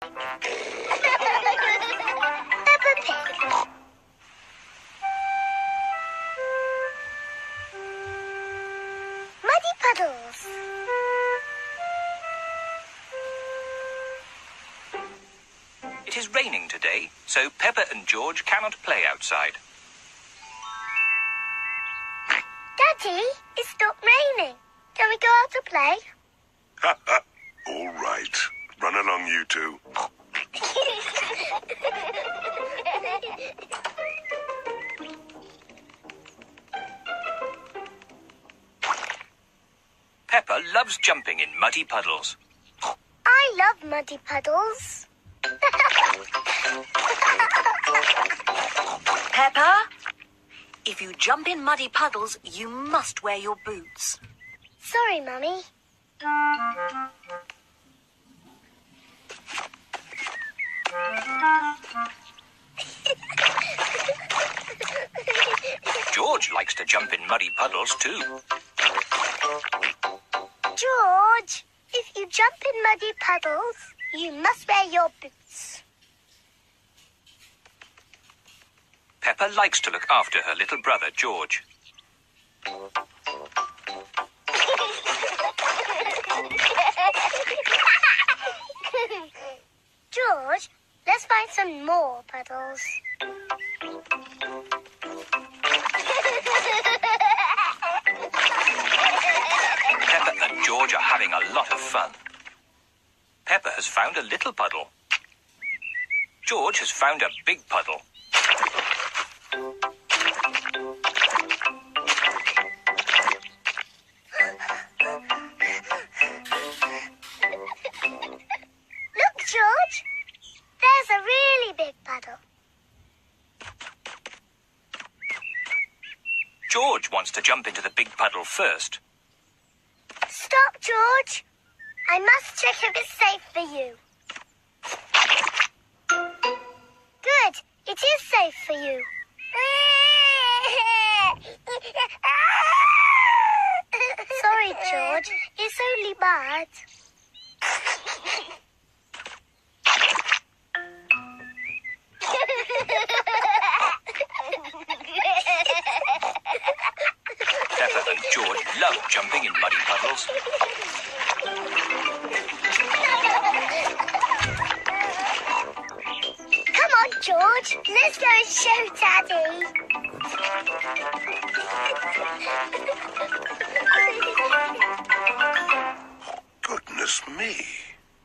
Peppa Pig. Muddy puddles. It is raining today, so Peppa and George cannot play outside. Daddy, it stopped raining. Can we go out to play? All right. Run along, you two. Peppa loves jumping in muddy puddles. I love muddy puddles. Peppa, if you jump in muddy puddles, you must wear your boots. Sorry, Mummy. George likes to jump in muddy puddles too. George, if you jump in muddy puddles, you must wear your boots. Peppa likes to look after her little brother, George. George, let's find some more puddles. Peppa and George are having a lot of fun. Peppa has found a little puddle. George has found a big puddle. Look, George. There's a really big puddle. George wants to jump into the big puddle first. Stop, George. I must check if it's safe for you. Good. It is safe for you. Sorry, George. It's only mud. Peppa and George love jumping in muddy puddles. Come on, George. Let's go and show Daddy. Goodness me.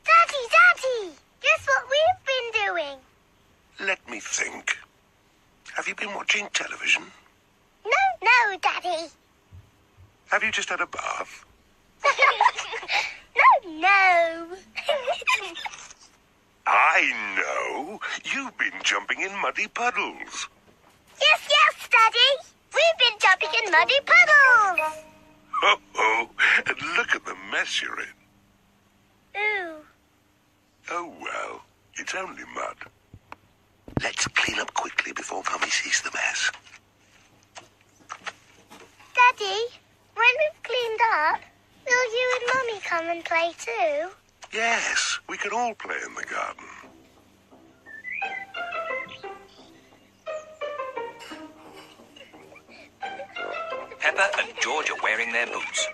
Daddy! Guess what we've been doing? Let me think. Have you been watching television? No, Daddy. Have you just had a bath? No. I know. You've been jumping in muddy puddles. Yes, Daddy. We've been jumping in muddy puddles. Ho-ho. And look at the mess you're in. Ooh. Oh, well. It's only mud. Let's clean up quickly before Mummy sees the mess. Daddy, when we've cleaned up, will you and Mummy come and play too? Yes, we can all play in the garden. Peppa and George are wearing their boots.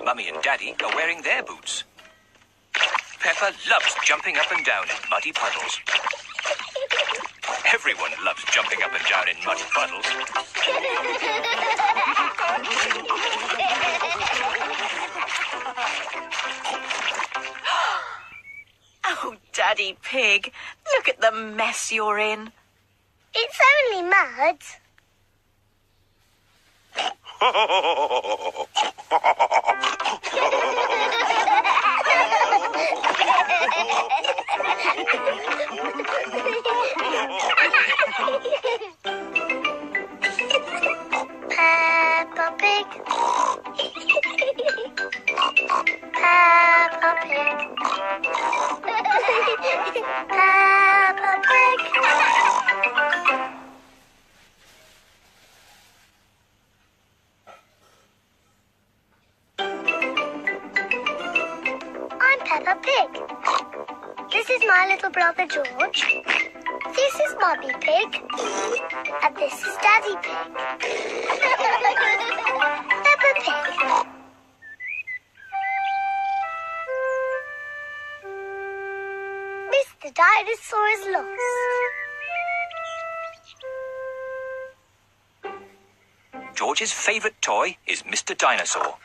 Mummy and Daddy are wearing their boots. Peppa loves jumping up and down in muddy puddles. Everyone loves jumping up and down in muddy puddles. Oh, Daddy Pig, look at the mess you're in. It's only mud. Peppa Pig. Peppa Pig. Peppa Pig. I'm Peppa Pig. This my little brother George. This is Mummy Pig. And this is Daddy Pig. Peppa Pig. Mr. Dinosaur is lost. George's favourite toy is Mr. Dinosaur.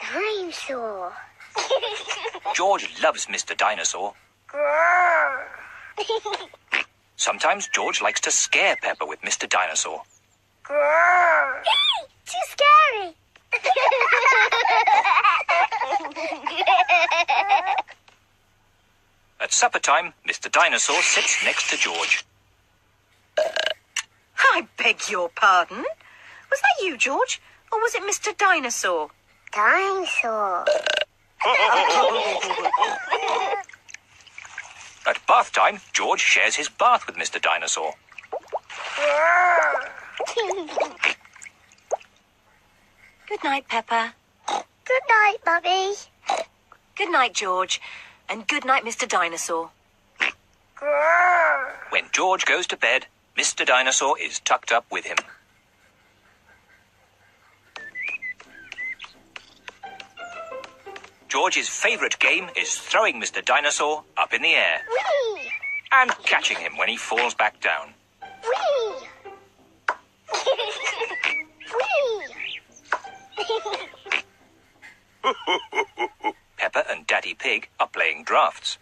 Dinosaur. George loves Mr. Dinosaur. Sometimes George likes to scare Peppa with Mr. Dinosaur. Too scary. At supper time, Mr. Dinosaur sits next to George. I beg your pardon. Was that you, George? Or was it Mr. Dinosaur? Dinosaur. At bath time, George shares his bath with Mr. Dinosaur. Good night, Peppa. Good night, Mummy. Good night, George. And good night, Mr. Dinosaur. When George goes to bed, Mr. Dinosaur is tucked up with him. George's favourite game is throwing Mr. Dinosaur up in the air Whee! and catching him when he falls back down. Whee! Whee! Peppa and Daddy Pig are playing drafts.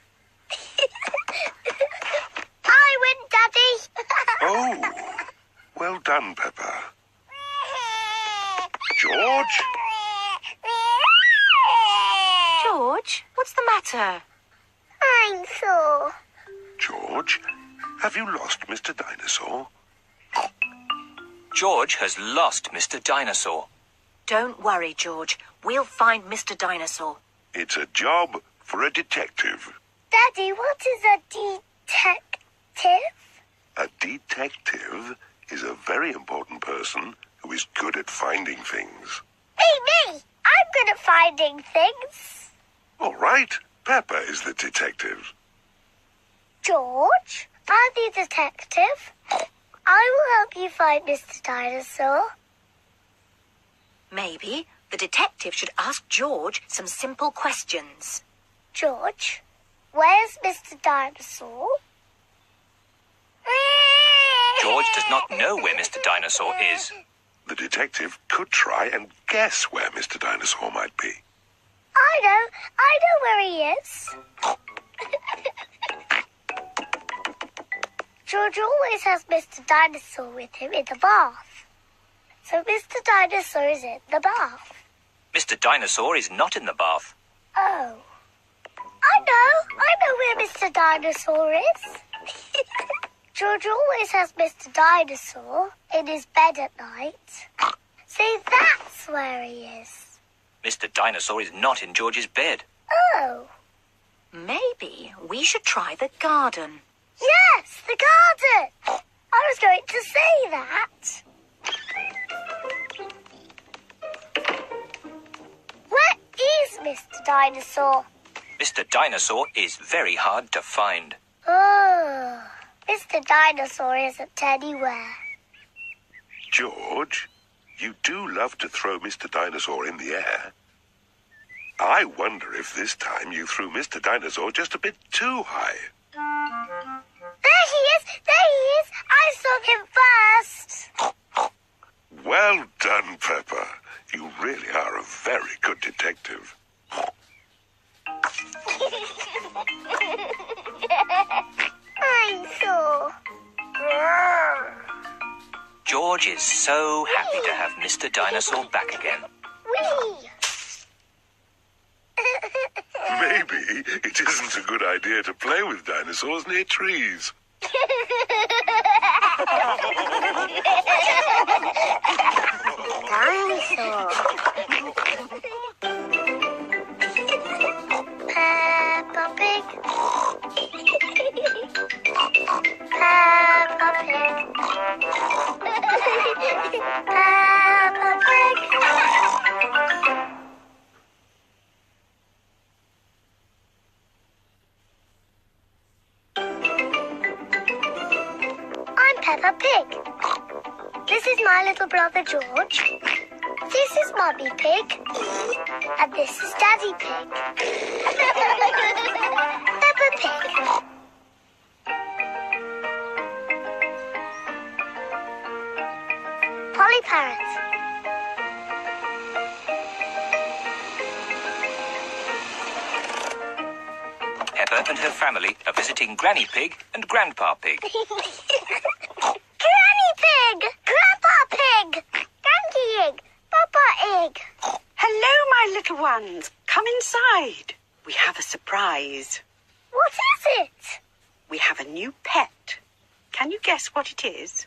I win, Daddy. Oh, well done, Peppa. George? George, what's the matter? I'm sore. George, have you lost Mr. Dinosaur? George has lost Mr. Dinosaur. Don't worry, George. We'll find Mr. Dinosaur. It's a job for a detective. Daddy, what is a detective? A detective is a very important person who is good at finding things. Me! I'm good at finding things. All right, Peppa is the detective. George, I'm the detective. I will help you find Mr. Dinosaur. Maybe the detective should ask George some simple questions. George, where's Mr. Dinosaur? George does not know where Mr. Dinosaur is. The detective could try and guess where Mr. Dinosaur might be. I know where he is. George always has Mr. Dinosaur with him in the bath. So Mr. Dinosaur is in the bath. Mr. Dinosaur is not in the bath. Oh. I know where Mr. Dinosaur is. George always has Mr. Dinosaur in his bed at night. See, that's where he is. Mr. Dinosaur is not in George's bed. Oh. Maybe we should try the garden. Yes, the garden. I was going to say that. Where is Mr. Dinosaur? Mr. Dinosaur is very hard to find. Oh, Mr. Dinosaur isn't anywhere. George, you do love to throw Mr. Dinosaur in the air. I wonder if this time you threw Mr. Dinosaur just a bit too high. There he is! There he is! I saw him first! Well done, Peppa. You really are a very good detective. I'm sore. George is so happy to have Mr. Dinosaur back again. Whee! Maybe it isn't a good idea to play with dinosaurs near trees. Dinosaur. Peppa Pig. Peppa Pig. Peppa Pig. Peppa Pig. This is my little brother George. This is Mummy Pig. And this is Daddy Pig. Peppa Pig. Polly Parrot. Peppa and her family are visiting Granny Pig and Grandpa Pig. Granny Pig! Grandpa Pig! Granky Egg! Papa Egg! Hello, my little ones. Come inside. We have a surprise. What is it? We have a new pet. Can you guess what it is?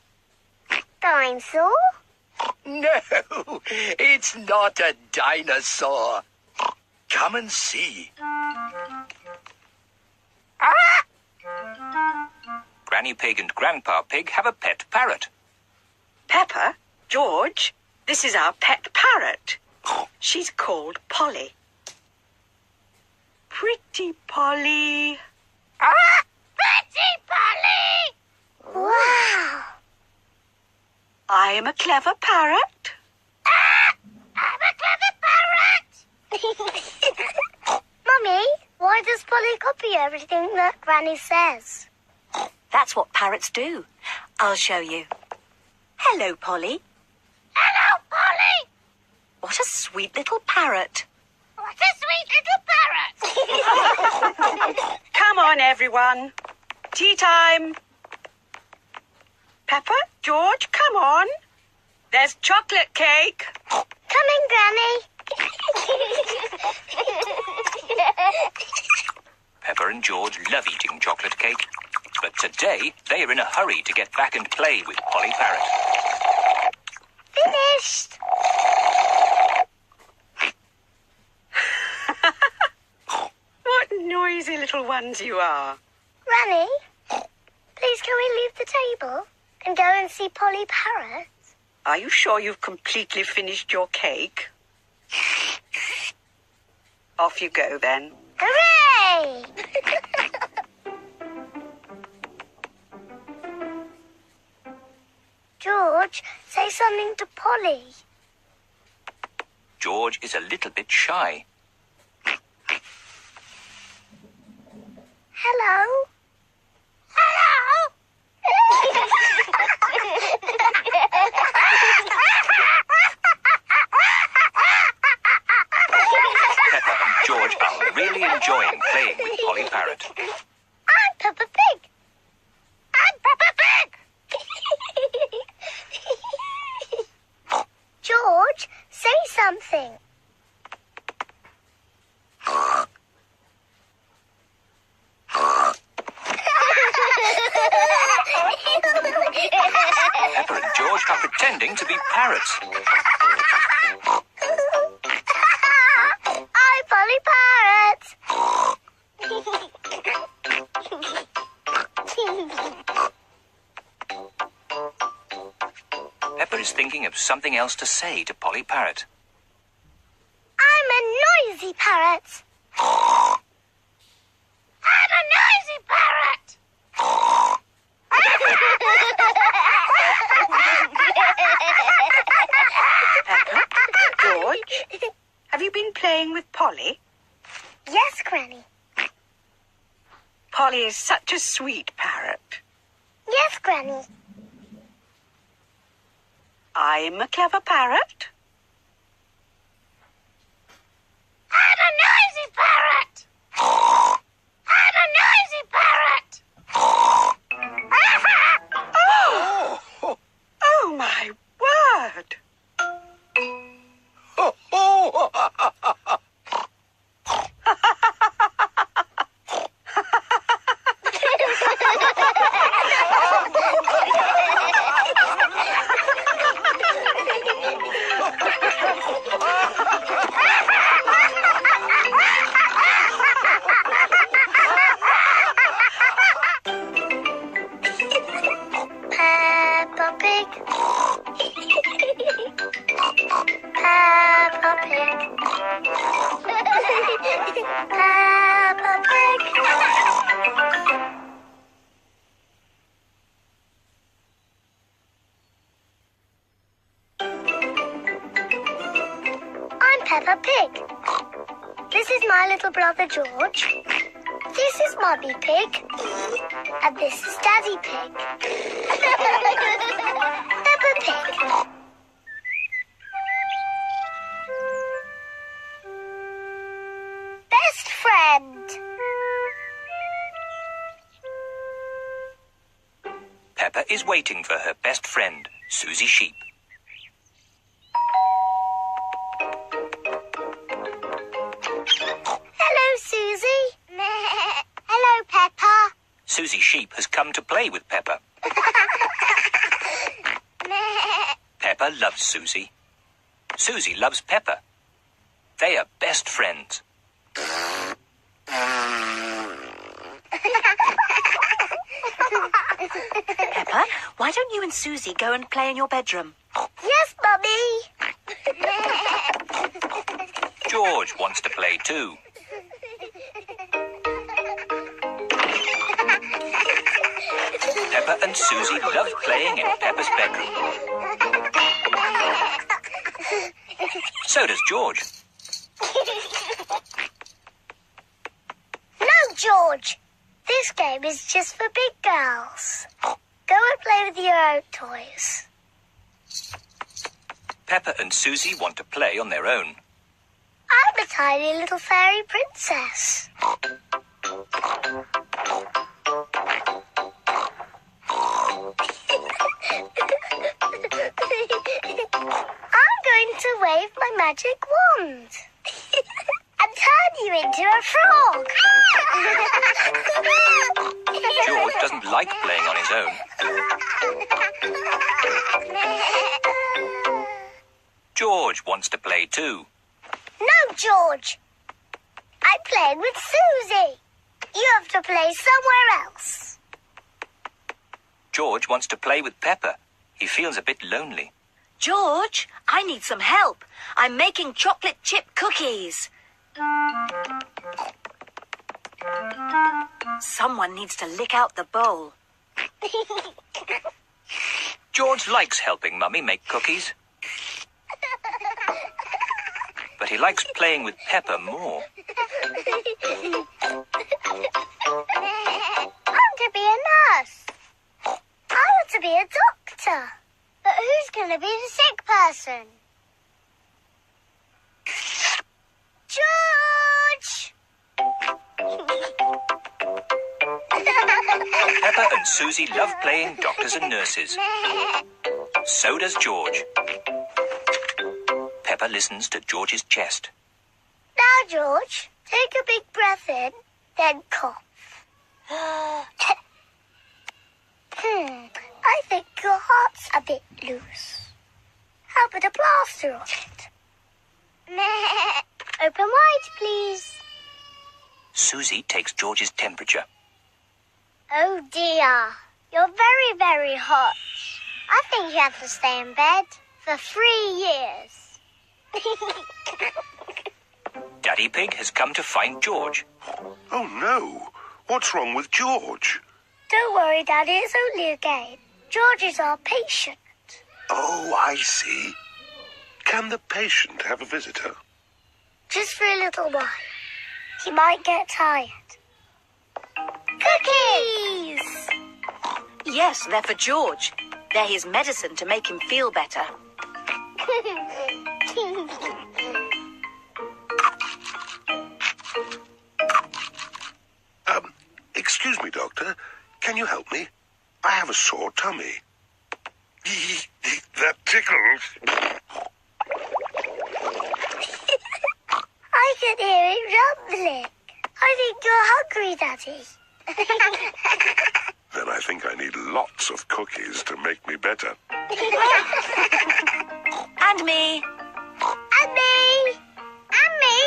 Dinosaur? No, it's not a dinosaur. Come and see. Granny Pig and Grandpa Pig have a pet parrot. Peppa, George, this is our pet parrot. She's called Polly. Pretty Polly. Pretty Polly! Wow! I am a clever parrot. I'm a clever parrot! Mummy, why does Polly copy everything that Granny says? That's what parrots do. I'll show you. Hello, Polly. Hello, Polly! What a sweet little parrot. What a sweet little parrot! Come on, everyone. Tea time. Peppa, George, come on. There's chocolate cake. Coming, Granny. Peppa and George love eating chocolate cake, but today they are in a hurry to get back and play with Polly Parrot. Finished. What noisy little ones you are. Granny, please can we leave the table and go and see Polly Parrot? Are you sure you've completely finished your cake? Off you go, then. Hooray! George, say something to Polly. George is a little bit shy. Hello? Hello? Peppa and George are really enjoying playing with Polly Parrot. I'm Peppa Pig. I'm Peppa Pig. George, say something. Peppa and George are pretending to be parrots. I'm Polly Parrot. Peppa is thinking of something else to say to Polly Parrot. I'm a noisy parrot. I'm a noisy parrot. George, have you been playing with Polly? Yes, Granny. Polly is such a sweet parrot. Yes, Granny. I'm a clever parrot. I'm a noisy parrot. I'm a noisy parrot. Oh, my word. Peppa Pig. This is my little brother George. This is Mummy Pig. And this is Daddy Pig. Peppa Pig. Best friend. Peppa is waiting for her best friend, Susie Sheep. Hello, Susie. Hello, Peppa. Susie Sheep has come to play with Peppa. Peppa loves Susie. Susie loves Peppa. They are best friends. Peppa, why don't you and Susie go and play in your bedroom? Yes, Mummy. George wants to play too. Peppa and Susie love playing in Peppa's bedroom. So does George. No, George. This game is just for big girls. Go and play with your own toys. Peppa and Susie want to play on their own. I'm a tiny little fairy princess. I'm going to wave my magic wand and turn you into a frog. George doesn't like playing on his own. George wants to play too. No, George. I'm playing with Susie. You have to play somewhere else. George wants to play with Peppa. He feels a bit lonely. George, I need some help. I'm making chocolate chip cookies. Someone needs to lick out the bowl. George likes helping Mummy make cookies. But he likes playing with Peppa more. I want to be a nurse. I want to be a doctor. But who's going to be the sick person? George! Peppa and Susie love playing doctors and nurses. So does George. Peppa listens to George's chest. Now, George, take a big breath in, then cough. I think your heart's a bit loose. How about a plaster on it? Open wide, please. Susie takes George's temperature. Oh, dear. You're very, very hot. I think you have to stay in bed for 3 years. Daddy Pig has come to find George. Oh, no. What's wrong with George? Don't worry, Daddy. It's only a game. George is our patient. Oh, I see. Can the patient have a visitor? Just for a little while. He might get tired. Cookies! Yes, they're for George. They're his medicine to make him feel better. Excuse me, Doctor. Can you help me? I have a sore tummy. That tickles. I can hear it rumbling. I think you're hungry, Daddy. Then I think I need lots of cookies to make me better. And me. And me. And me.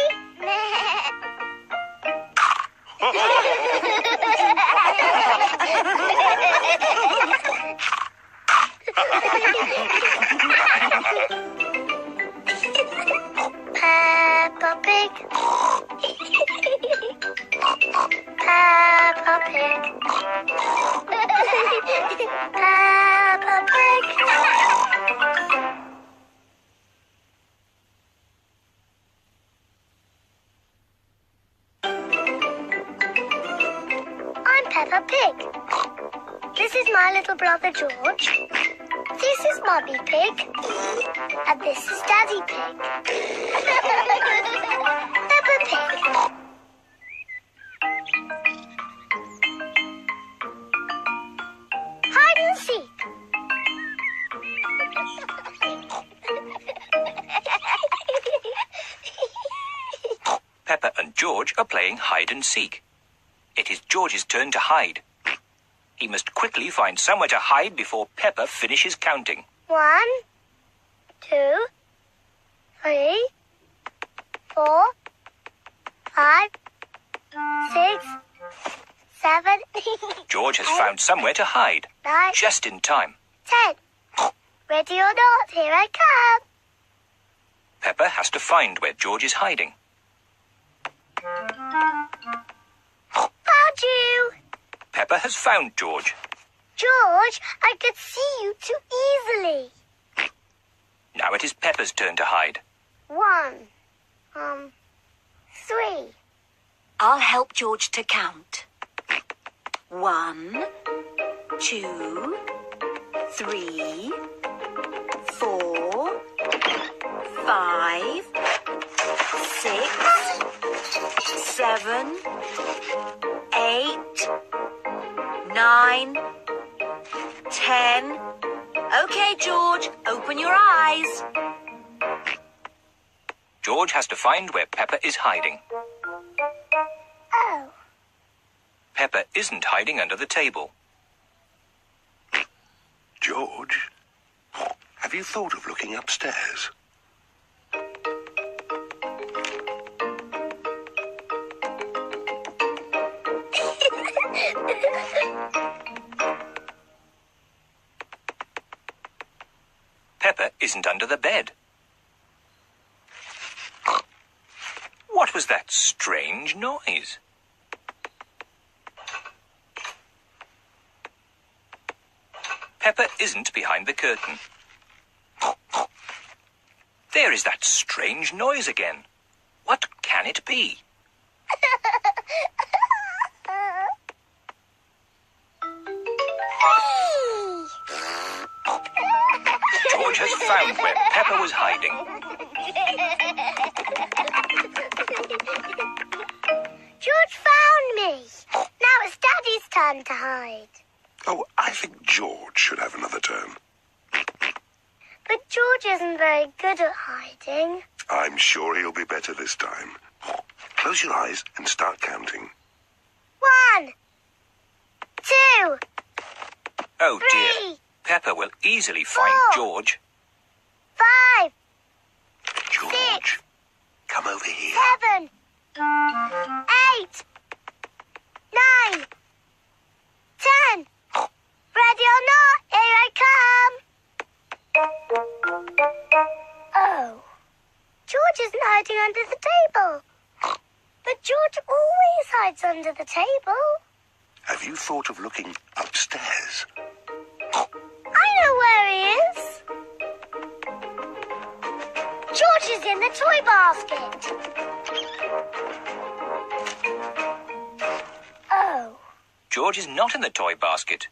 Peppa Pig. Peppa Pig. Peppa Pig. Peppa Pig. This is my little brother George. This is Mummy Pig. And this is Daddy Pig. Peppa Pig. Hide and seek. Peppa and George are playing hide and seek. It is George's turn to hide. He must quickly find somewhere to hide before Peppa finishes counting. 1, 2, 3, 4, 5, 6, 7. George has found somewhere to hide. 9, Just in time. 10. Ready or not, here I come. Peppa has to find where George is hiding. Found you. Peppa has found George. George, I could see you too easily. Now it is Peppa's turn to hide. 1, 3. I'll help George to count. 1, 2, 3, 4, 5, 6, 7, 8, 9, 10. Okay, George, open your eyes. George has to find where Peppa is hiding. Oh, Peppa isn't hiding under the table. George, have you thought of looking upstairs? Peppa isn't under the bed. What was that strange noise? Peppa isn't behind the curtain. There is that strange noise again. What can it be? George has found where Peppa was hiding. George found me. Now it's Daddy's turn to hide. Oh, I think George should have another turn. But George isn't very good at hiding. I'm sure he'll be better this time. Close your eyes and start counting. 1, 2, Oh 3, dear, Peppa will easily find 4, George. 5, George, come over here. 7, 8, 9, 10. Ready or not, here I come. Oh, George isn't hiding under the table. But George always hides under the table. Have you thought of looking upstairs? I know where he is. George is in the toy basket. Oh, George is not in the toy basket.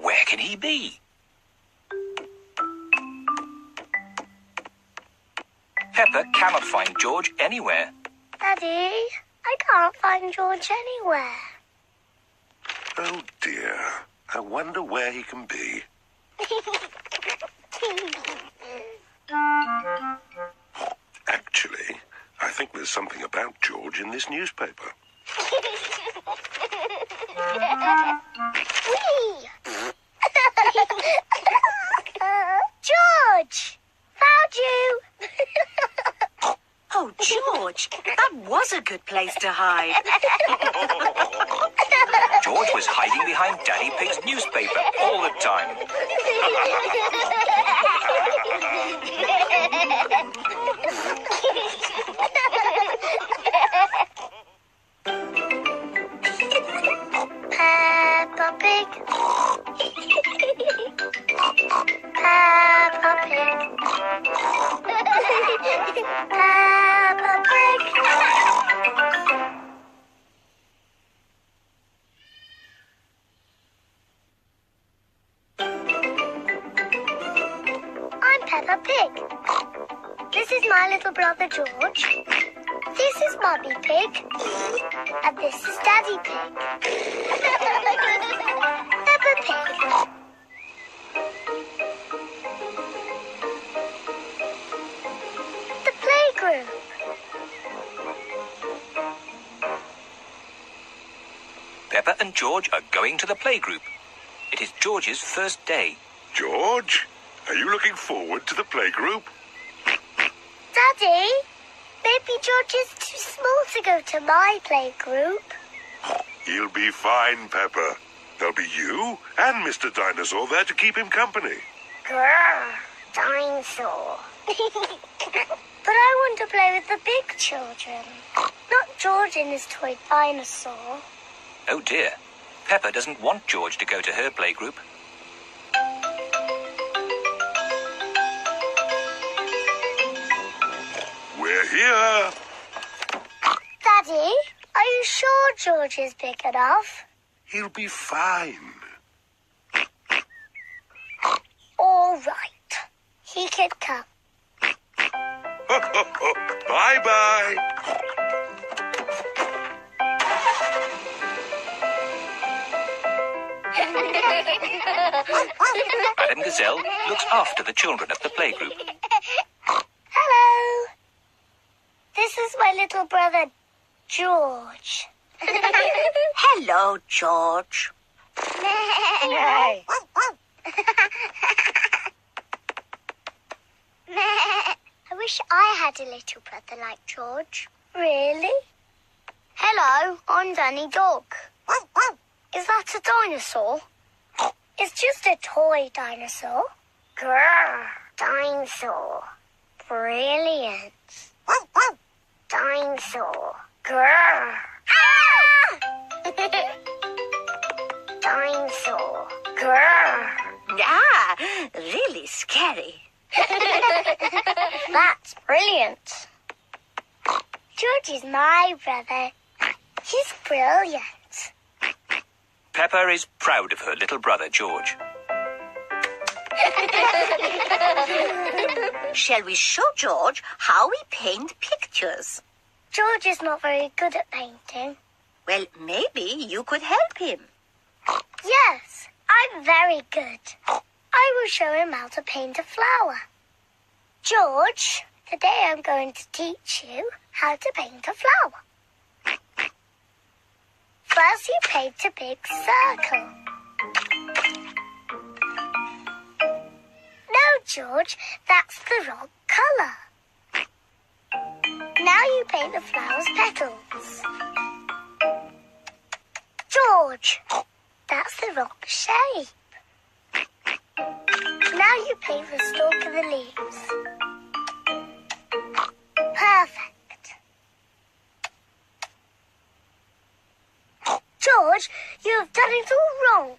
Where can he be? Peppa cannot find George anywhere. Daddy, I can't find George anywhere. Oh dear, I wonder where he can be. Actually, I think there's something about George in this newspaper. Whee! George! Found you! Oh, George, that was a good place to hide. George was hiding behind Daddy Pig's newspaper all the time. Peppa Pig. Peppa Pig. Peppa Pig. Peppa Pig. This is my little brother George. This is Mummy Pig. And this is Daddy Pig. Peppa Pig. The playgroup. Peppa and George are going to the playgroup. It is George's first day. George, are you looking forward to the playgroup? Daddy, maybe George is too small to go to my playgroup. He'll be fine, Peppa. There'll be you and Mr. Dinosaur there to keep him company. Grrr, dinosaur. But I want to play with the big children, not George and his toy dinosaur. Oh dear. Peppa doesn't want George to go to her playgroup. We're here. Daddy, are you sure George is big enough? He'll be fine. All right. He can come. Bye-bye. Madame Gazelle looks after the children at the playgroup. Hello. This is my little brother, George. Hello, George. I wish I had a little brother like George. Really? Hello, I'm Danny Dog. Is that a dinosaur? It's just a toy dinosaur. Grrr, dinosaur. Brilliant. Dinosaur. Grrr. Ah! Dinosaur. Grrr. Ah, really scary. That's brilliant. George is my brother. He's brilliant. Peppa is proud of her little brother George. Shall we show George how we paint pictures? George is not very good at painting. Well, maybe you could help him. Yes, I'm very good. I will show him how to paint a flower. George, today I'm going to teach you how to paint a flower. First, you paint a big circle. No, George, that's the wrong colour. Now you paint the flower's petals. George, that's the wrong shape. Now you paint the stalk of the leaves. Perfect. George, you have done it all wrong.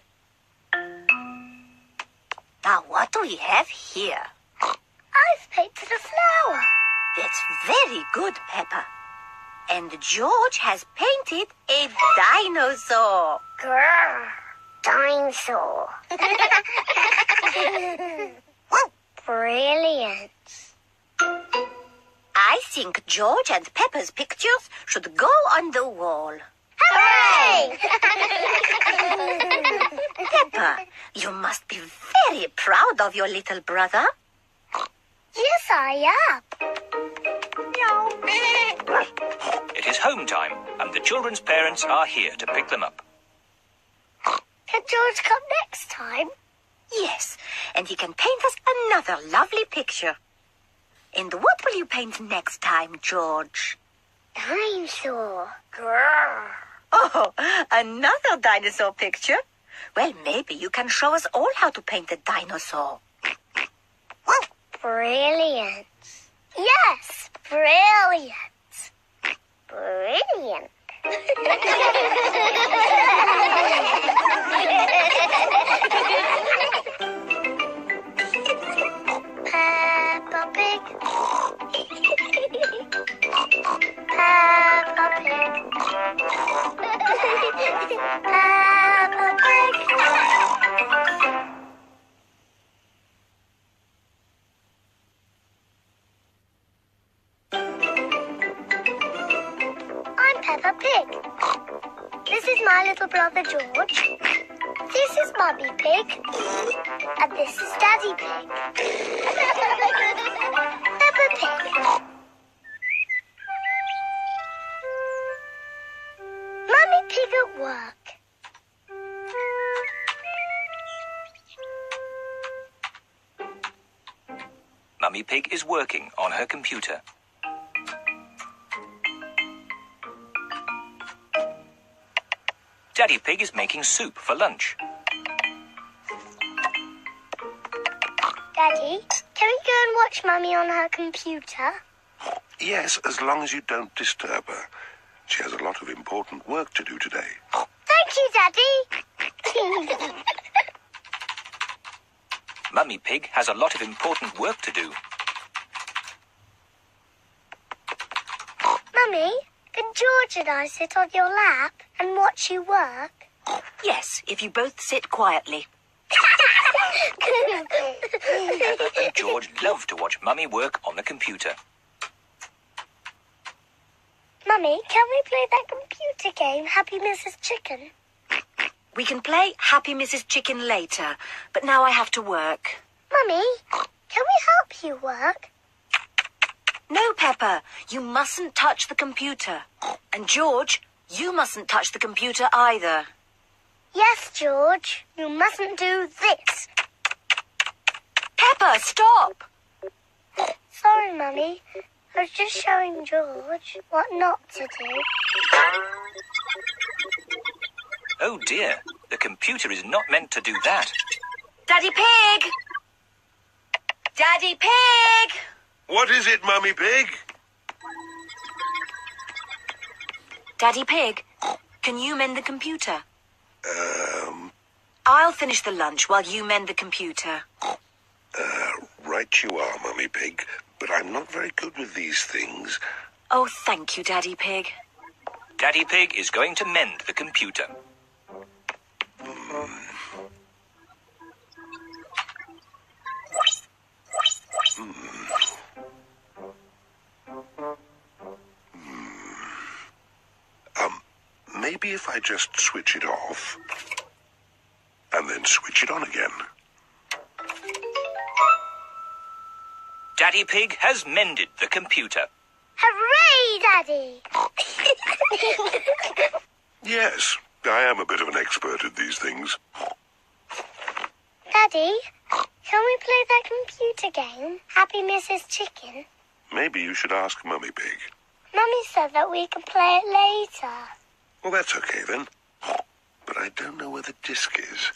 Now, what do we have here? I've painted a flower. That's very good, Peppa. And George has painted a dinosaur. Grrr, dinosaur. Brilliant. I think George and Peppa's pictures should go on the wall. Hooray! Peppa, you must be very proud of your little brother. Yes, I am. It is home time, and the children's parents are here to pick them up. Can George come next time? Yes, and he can paint us another lovely picture. And what will you paint next time, George? Dinosaur. Grrr. Oh, another dinosaur picture? Well, maybe you can show us all how to paint a dinosaur. Brilliant. Yes, brilliant. Brilliant. Peppa Pig. Peppa Pig. Peppa Pig. brother George. This is Mummy Pig. And this is Daddy Pig. Peppa Pig. Mummy Pig at work. Mummy Pig is working on her computer. Daddy Pig is making soup for lunch. Daddy, can we go and watch Mummy on her computer? Yes, as long as you don't disturb her. She has a lot of important work to do today. Thank you, Daddy. Mummy Pig has a lot of important work to do. Mummy, can George and I sit on your lap and watch you work? Yes, if you both sit quietly. Peppa and George love to watch Mummy work on the computer. Mummy, can we play that computer game, Happy Mrs. Chicken? We can play Happy Mrs. Chicken later, but now I have to work. Mummy, can we help you work? No, Peppa, you mustn't touch the computer. And George, you mustn't touch the computer either. Yes, George, you mustn't do this. Peppa, stop! Sorry, Mummy. I was just showing George what not to do. Oh dear, the computer is not meant to do that. Daddy Pig! Daddy Pig! What is it, Mummy Pig? Daddy Pig, can you mend the computer? I'll finish the lunch while you mend the computer. Right you are, Mummy Pig, but I'm not very good with these things. Oh, thank you, Daddy Pig. Daddy Pig is going to mend the computer. Maybe if I just switch it off and then switch it on again. Daddy Pig has mended the computer. Hooray, Daddy! Yes, I am a bit of an expert at these things. Daddy, can we play that computer game, Happy Mrs. Chicken? Maybe you should ask Mummy Pig. Mummy said that we can play it later. Well, that's okay then. But I don't know where the disc is.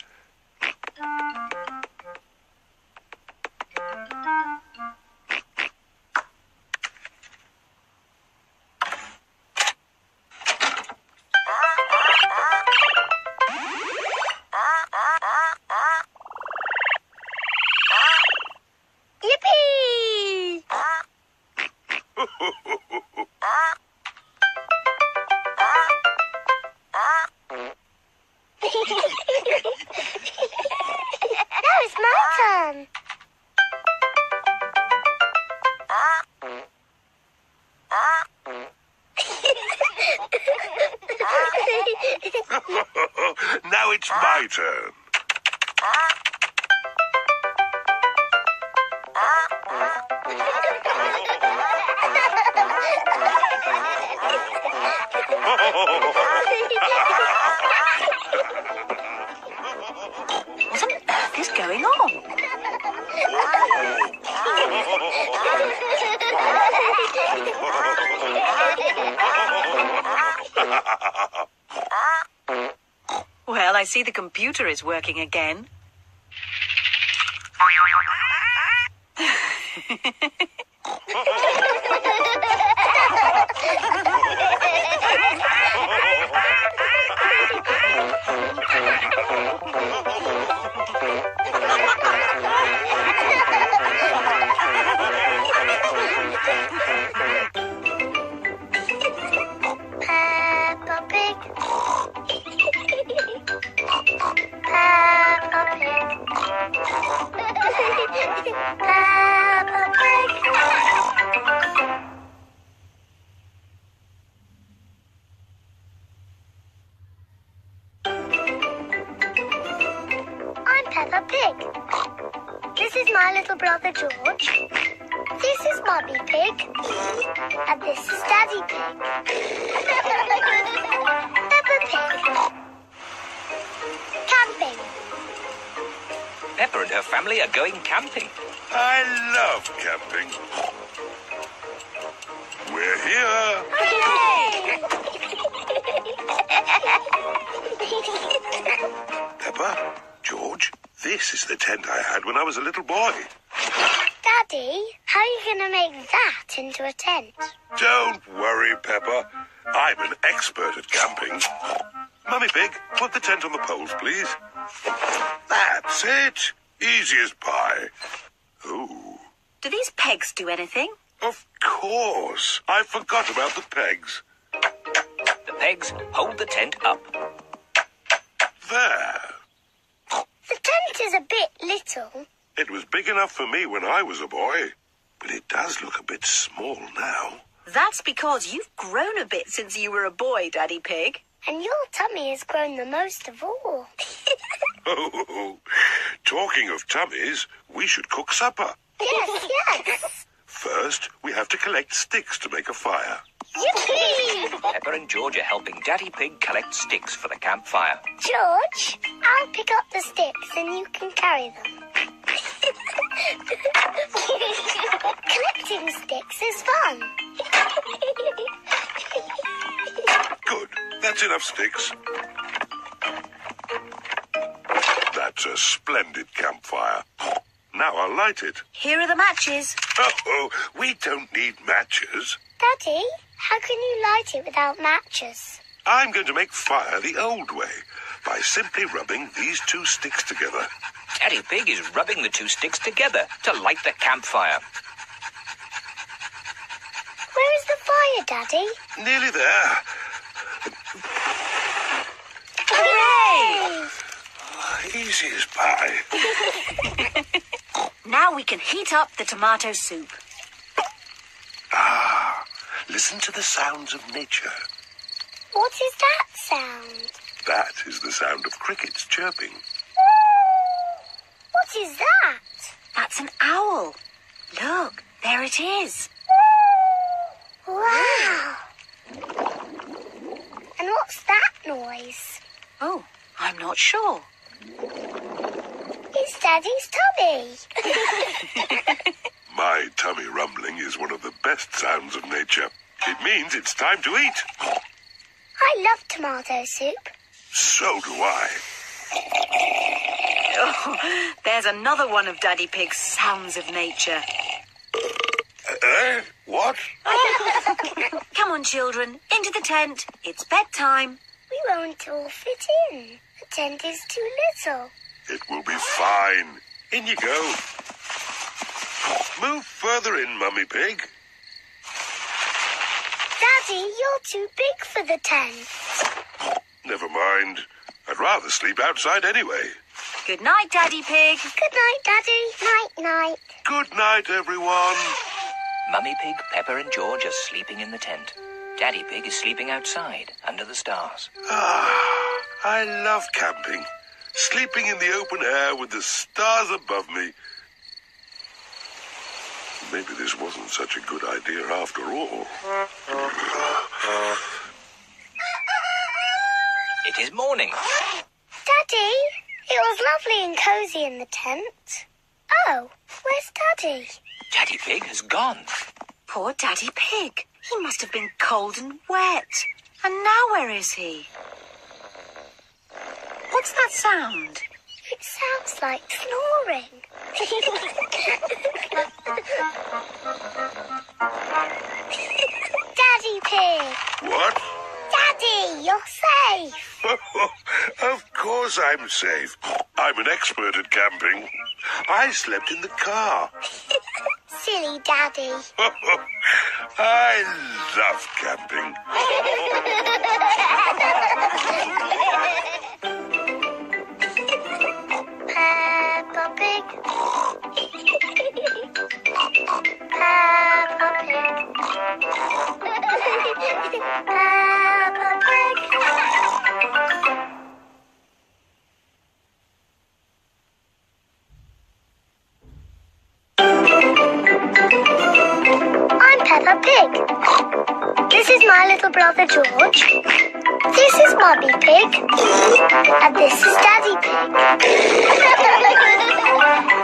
Yippee! Now it's my turn. Now it's my turn. What on earth is going on? Well, I see the computer is working again. Peppa Pig. Peppa Pig. Peppa Pig. Peppa Pig. This is my little brother George. This is Mummy Pig. And this is Daddy Pig. Peppa Pig. Camping. Peppa and her family are going camping. I love camping. We're here. Peppa, George, this is the tent I had when I was a little boy. Daddy, how are you going to make that into a tent? Don't worry, Peppa. I'm an expert at camping. Mummy Pig, put the tent on the poles, please. That's it. Easy as pie. Oh, Do these pegs do anything? of course. I forgot about the pegs. The pegs hold the tent up. There. The tent is a bit little. It was big enough for me when I was a boy, but it does look a bit small now. That's because you've grown a bit since you were a boy, Daddy Pig. And your tummy has grown the most of all. Oh, talking of tummies, we should cook supper. Yes. First, we have to collect sticks to make a fire. Yippee! Peppa and George are helping Daddy Pig collect sticks for the campfire. George, I'll pick up the sticks and you can carry them. Collecting sticks is fun. Good. That's enough sticks. That's a splendid campfire. Now I'll light it. Here are the matches. Oh, we don't need matches. Daddy, how can you light it without matches? I'm going to make fire the old way by simply rubbing these two sticks together. Daddy Pig is rubbing the two sticks together to light the campfire. Where is the fire, Daddy? Nearly there. Hooray! Easy as pie. Now we can heat up the tomato soup. Listen to the sounds of nature. What is that sound? That is the sound of crickets chirping. What is that? That's an owl. Look, there it is. Wow! And what's that noise? Oh, I'm not sure. It's Daddy's tummy. My tummy rumbling is one of the best sounds of nature. It means it's time to eat. I love tomato soup. So do I. Oh, there's another one of Daddy Pig's sounds of nature. What? Come on, children, into the tent. It's bedtime. We won't all fit in. The tent is too little. It will be fine. In you go. Move further in, Mummy Pig. Daddy, you're too big for the tent. Never mind. I'd rather sleep outside anyway. Good night, Daddy Pig. Good night, Daddy. Night-night. Good night, everyone. Mummy Pig, Peppa and George are sleeping in the tent. Daddy Pig is sleeping outside, under the stars. I love camping. Sleeping in the open air with the stars above me. Maybe this wasn't such a good idea after all. It is morning. Daddy, it was lovely and cosy in the tent. Oh, where's Daddy? Daddy Pig has gone. Poor Daddy Pig. He must have been cold and wet. And now where is he? What's that sound? It sounds like snoring. Daddy Pig! What? Daddy, you're safe! Of course I'm safe. I'm an expert at camping. I slept in the car. Silly Daddy. I love camping. Peppa Pig. Peppa Pig. Peppa Pig. Pig. This is my little brother George. This is Mummy Pig. And this is Daddy Pig.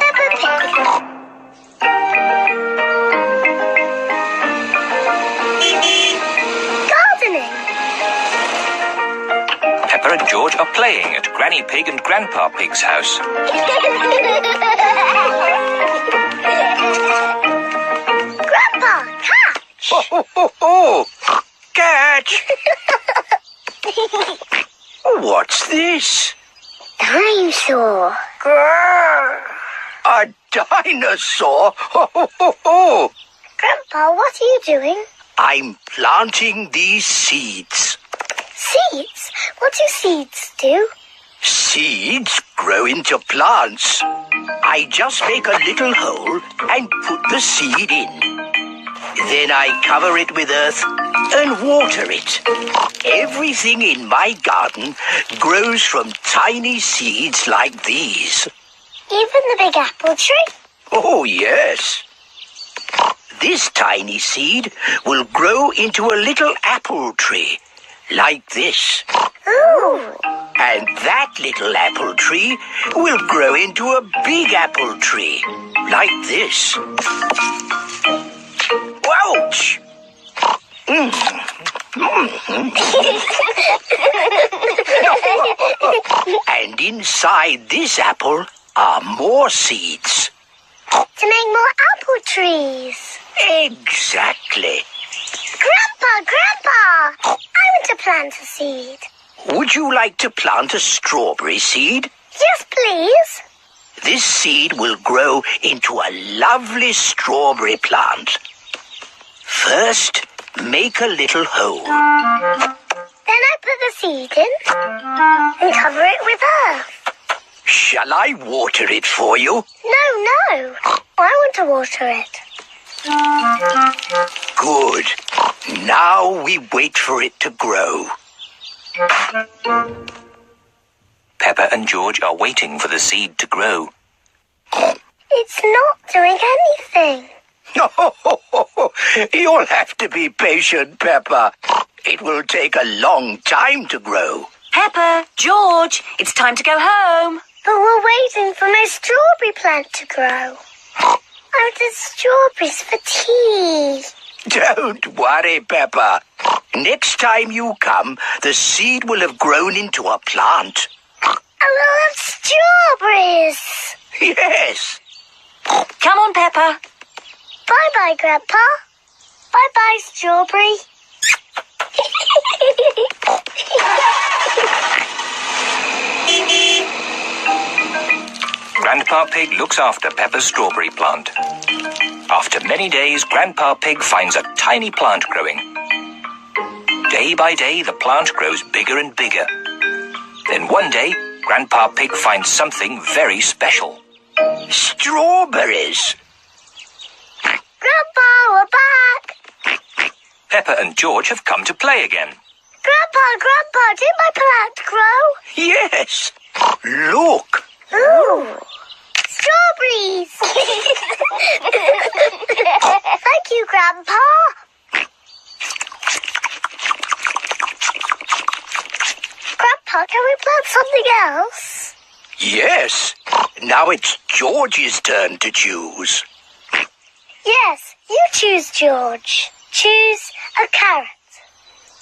Peppa Pig. Gardening. Peppa and George are playing at Granny Pig and Grandpa Pig's house. Grandpa, catch! Oh! Catch! What's this? Dinosaur. A dinosaur? Grandpa, what are you doing? I'm planting these seeds. Seeds? What do seeds do? Seeds grow into plants. I just make a little hole and put the seed in. Then I cover it with earth and water it. Everything in my garden grows from tiny seeds like these. Even the big apple tree? Oh, yes. This tiny seed will grow into a little apple tree, like this. Ooh. And that little apple tree will grow into a big apple tree, like this. Ouch! And inside this apple are more seeds. To make more apple trees. Exactly. Grandpa! I want to plant a seed. Would you like to plant a strawberry seed? Yes, please. This seed will grow into a lovely strawberry plant. First, make a little hole. Then I put the seed in and cover it with earth. Shall I water it for you? No. I want to water it. Good. Now we wait for it to grow. Peppa and George are waiting for the seed to grow. It's not doing anything. You'll have to be patient, Peppa. It will take a long time to grow. Peppa, George, it's time to go home. But we're waiting for my strawberry plant to grow. I wanted strawberries for tea. Don't worry, Peppa. Next time you come, the seed will have grown into a plant. I will have strawberries. Yes. Come on, Peppa. Bye-bye, Grandpa. Bye-bye, strawberry. Grandpa Pig looks after Peppa's strawberry plant. After many days, Grandpa Pig finds a tiny plant growing. Day by day, the plant grows bigger and bigger. Then one day, Grandpa Pig finds something very special. Strawberries. Grandpa, we're back. Peppa and George have come to play again. Grandpa, did my plant grow? Yes. Look. Ooh. Strawberries. Thank you, Grandpa. Grandpa, can we plant something else? Yes. Now it's George's turn to choose. Yes, you choose, George. Choose a carrot.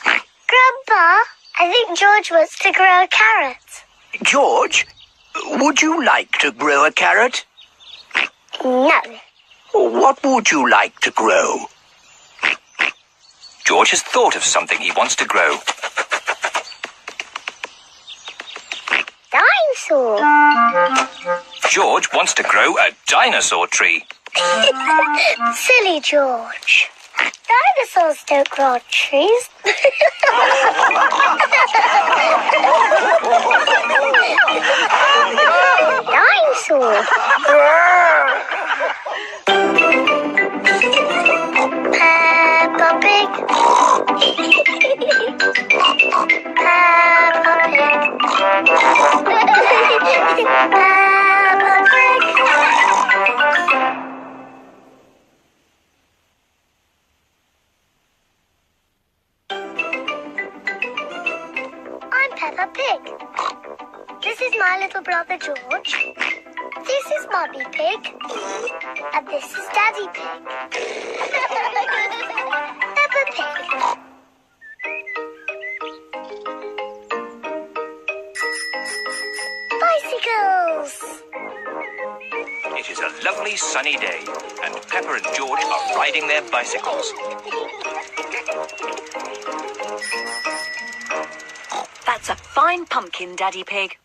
Grandpa, I think George wants to grow a carrot. George, would you like to grow a carrot? No. What would you like to grow? George has thought of something he wants to grow. Dinosaur. George wants to grow a dinosaur tree. Silly George. Dinosaurs don't grow on trees. Dinosaur. Peppa Pig. Peppa Pig. Peppa Pig. This is Mummy Pig. And this is Daddy Pig. Peppa Pig. Bicycles! It is a lovely sunny day, and Peppa and George are riding their bicycles. That's a fine pumpkin, Daddy Pig.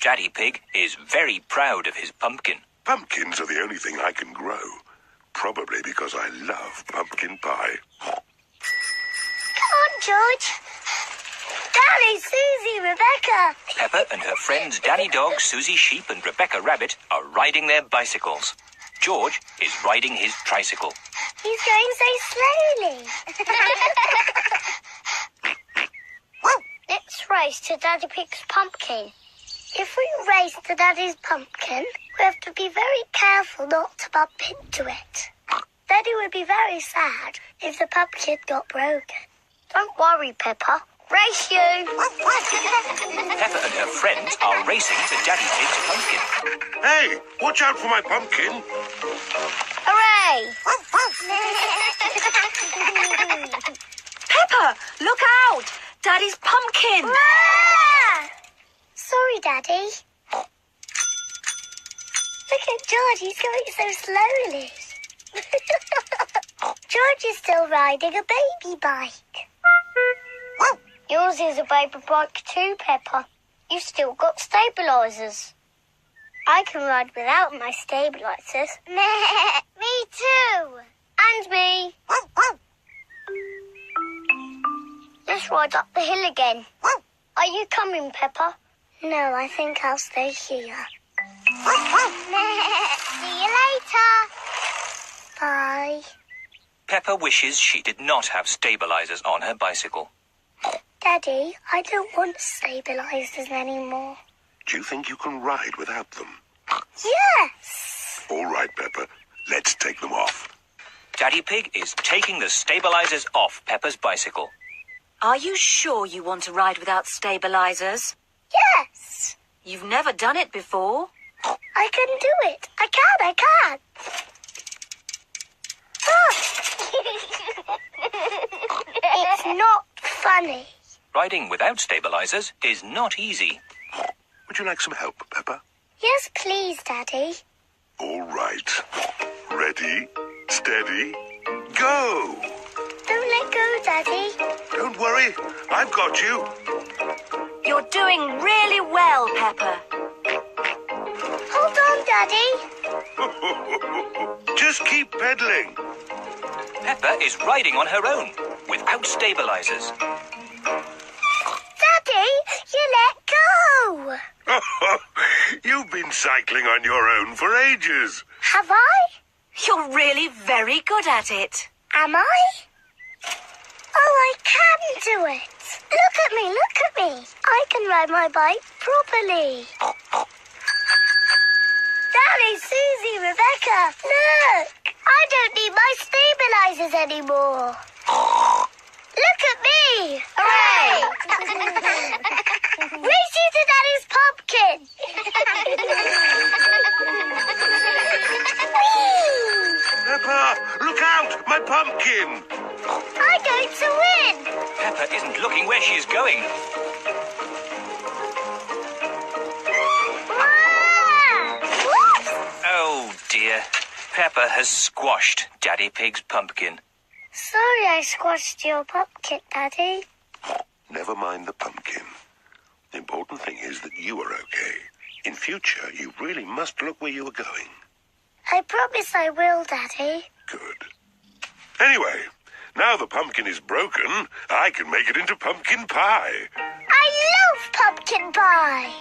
Daddy Pig is very proud of his pumpkin. Pumpkins are the only thing I can grow. Probably because I love pumpkin pie. Come on, George. Danny, Susie, Rebecca. Peppa and her friends Danny Dog, Susie Sheep and Rebecca Rabbit are riding their bicycles. George is riding his tricycle. He's going so slowly. Let's race to Daddy Pig's pumpkin. If we race to Daddy's pumpkin, we have to be very careful not to bump into it. Daddy would be very sad if the pumpkin got broken. Don't worry, Peppa. Race you! Peppa and her friends are racing to Daddy Pig's pumpkin. Hey, watch out for my pumpkin. Hooray! Peppa, look out! Daddy's pumpkin! Ah! Sorry, Daddy. Look at George, he's going so slowly. George is still riding a baby bike. Yours is a baby bike too, Peppa. You've still got stabilisers. I can ride without my stabilisers. Me too. And me. Let's ride up the hill again. Are you coming, Peppa? No, I think I'll stay here. See you later. Bye. Peppa wishes she did not have stabilisers on her bicycle. Daddy, I don't want stabilisers anymore. Do you think you can ride without them? Yes. All right, Peppa. Let's take them off. Daddy Pig is taking the stabilisers off Peppa's bicycle. Are you sure you want to ride without stabilisers? Yes. You've never done it before. I can do it. I can. It's not funny. Riding without stabilisers is not easy. Would you like some help, Peppa? Yes, please, Daddy. All right. Ready, steady, go! Don't let go, Daddy. Don't worry, I've got you. You're doing really well, Peppa. Hold on, Daddy. Just keep pedaling. Peppa is riding on her own, without stabilisers. Daddy, you let go. You've been cycling on your own for ages. Have I? You're really very good at it. Am I? Oh, I can do it. Look at me. I can ride my bike properly. Daddy, Susie, Rebecca, look. I don't need my stabilisers anymore. Look at me. Hooray. Race you to Daddy's pumpkin. Peppa, look out! My pumpkin! I'm going to win. Peppa isn't looking where she is going. Whoops. Oh dear. Peppa has squashed Daddy Pig's pumpkin. Sorry I squashed your pumpkin, Daddy. Never mind the pumpkin. The important thing is that you are okay. In future, you really must look where you are going. I promise I will, Daddy. Good. Anyway, now the pumpkin is broken, I can make it into pumpkin pie. I love pumpkin pie.